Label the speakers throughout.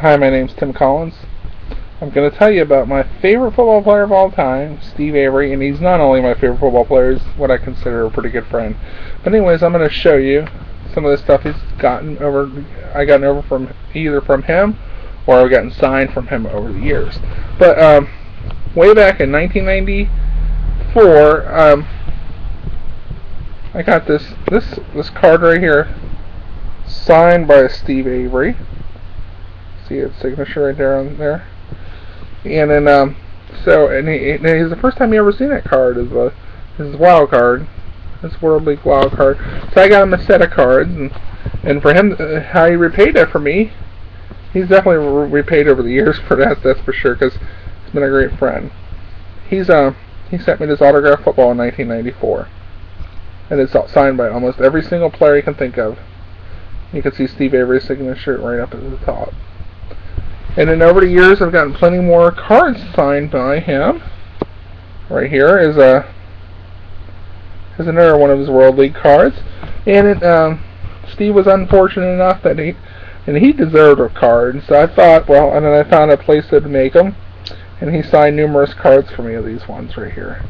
Speaker 1: Hi, my name's Tim Collins. I'm going to tell you about my favorite football player of all time, Steve Avery, and he's not only my favorite football player, he's what I consider a pretty good friend. But anyways, I'm going to show you some of the stuff I gotten over from either from him or I've gotten signed from him over the years. But way back in 1994, I got this card right here, signed by Steve Avery. See his signature right there on there. And then and it's the first time you ever seen that card is his wild card, his World League wild card. So I got him a set of cards, and for him, how he repaid that for me, he's definitely repaid over the years for that. That's for sure, because he's been a great friend. He sent me this autographed football in 1994, and it's signed by almost every single player you can think of. You can see Steve Avery's signature right up at the top. And then over the years, I've gotten plenty more cards signed by him. Right here is another one of his World League cards. And Steve was unfortunate enough that he deserved a card. So I thought, well, and then I found a place to make them, and he signed numerous cards for me of these ones right here.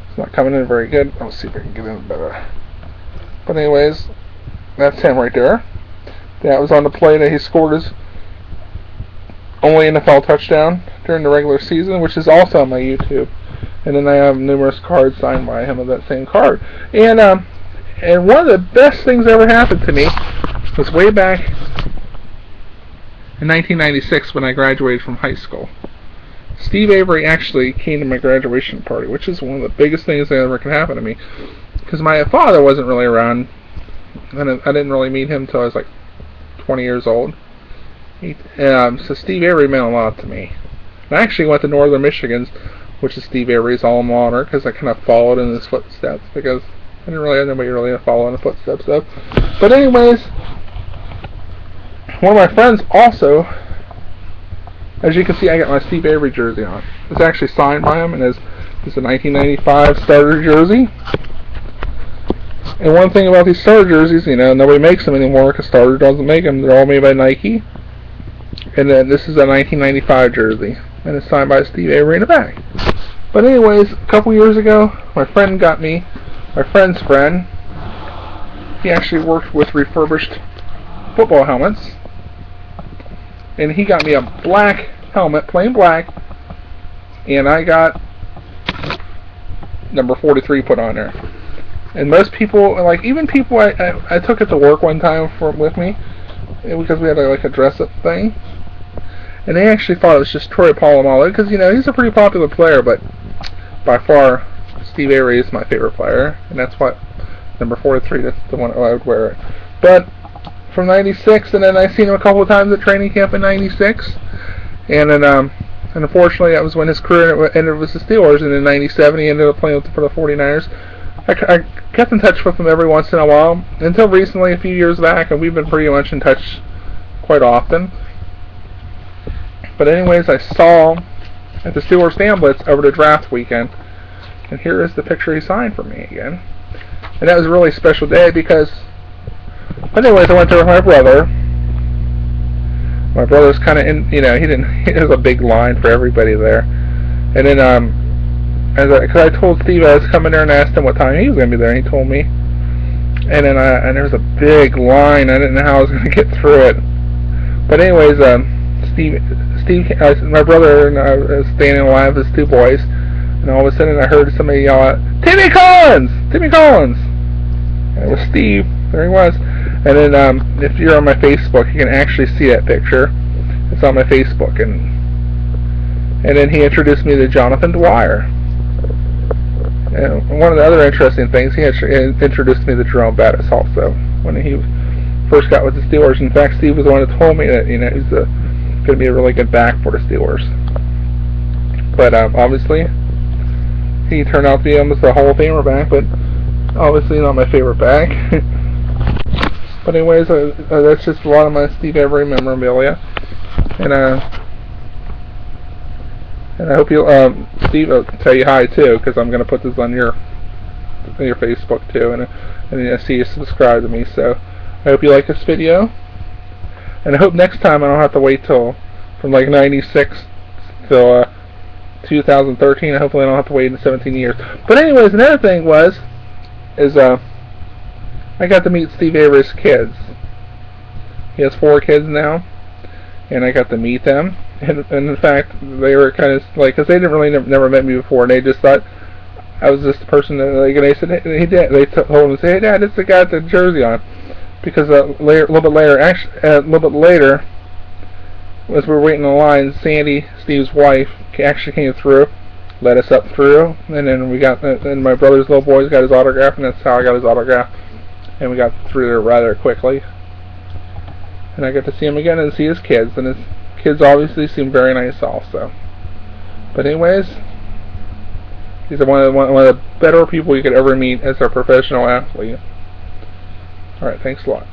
Speaker 1: It's not coming in very good. I'll see if I can get in better. But anyways, that's him right there. That was on the play that he scored his only NFL touchdown during the regular season, which is also on my YouTube. And then I have numerous cards signed by him of that same card. And one of the best things that ever happened to me was way back in 1996 when I graduated from high school. Steve Avery actually came to my graduation party, which is one of the biggest things that ever could happen to me. Because my father wasn't really around, and I didn't really meet him until I was like 20 years old. So Steve Avery meant a lot to me. And I actually went to Northern Michigan, which is Steve Avery's alma mater, because I kind of followed in his footsteps, because I didn't really have nobody really to follow in the footsteps of. But anyways, one of my friends also, as you can see, I got my Steve Avery jersey on. It's actually signed by him, and it's a 1995 starter jersey. And one thing about these starter jerseys, nobody makes them anymore because Starter doesn't make them. They're all made by Nike. And then this is a 1995 jersey, and it's signed by Steve Avery in the back. But anyways, a couple years ago, my friend's friend, he actually worked with refurbished football helmets, and he got me a black helmet, plain black, and I got number 43 put on there. And most people, even people I took it to work one time with me, because we had a dress-up thing, and they actually thought it was just Troy Polamalu, because he's a pretty popular player, but by far Steve Avery is my favorite player, and that's why number 43, that's the one I would wear it. But from 96, and then I seen him a couple of times at training camp in 96, and then unfortunately that was when his career ended with the Steelers, and in 97 he ended up playing for the 49ers. I kept in touch with him every once in a while, until recently, a few years back, and we've been pretty much in touch quite often. But anyways, I saw him at the Steelers Fan Blitz over the draft weekend, and here is the picture he signed for me again. And that was a really special day because, anyways, I went there with my brother. My brother's kind of in, there's a big line for everybody there. And then, because I told Steve I was coming there and asked him what time he was going to be there, and he told me. And then and there was a big line. I didn't know how I was going to get through it. But anyways, my brother and I was standing in line with his two boys, and all of a sudden I heard somebody yell out, "Timmy Collins! Timmy Collins!" And it was Steve. There he was. And then if you're on my Facebook, you can actually see that picture. It's on my Facebook. And then he introduced me to Jonathan Dwyer. And one of the other interesting things, he introduced me to Jerome Bettis also when he first got with the Steelers. In fact, Steve was the one that told me that he's going to be a really good back for the Steelers. But obviously, he turned out to be almost a Hall of Famer back, but obviously not my favorite back. But anyways, that's just a lot of my Steve Avery memorabilia, and I hope you'll Steve will tell you hi too, because I'm going to put this on your Facebook too, and I see you subscribe to me. So I hope you like this video, and I hope next time I don't have to wait till from like 96 till 2013. Hopefully I don't have to wait 17 years. But anyways, another thing is I got to meet Steve Avery's kids. He has 4 kids now, and I got to meet them. And in fact, they were kind of like, because they didn't really never met me before, and they just thought I was just the person that, like, and they said, hey, Dad, they told him, say, hey, Dad, it's the guy with the jersey on. Because a little bit later, as we were waiting in line, Sandy, Steve's wife, actually came through, let us up through, and then and my brother's little boys got his autograph, and that's how I got his autograph, and we got through there rather quickly. And I got to see him again and see his kids, and his kids obviously seem very nice also. But anyways, he's one of the better people you could ever meet as a professional athlete. Alright, thanks a lot.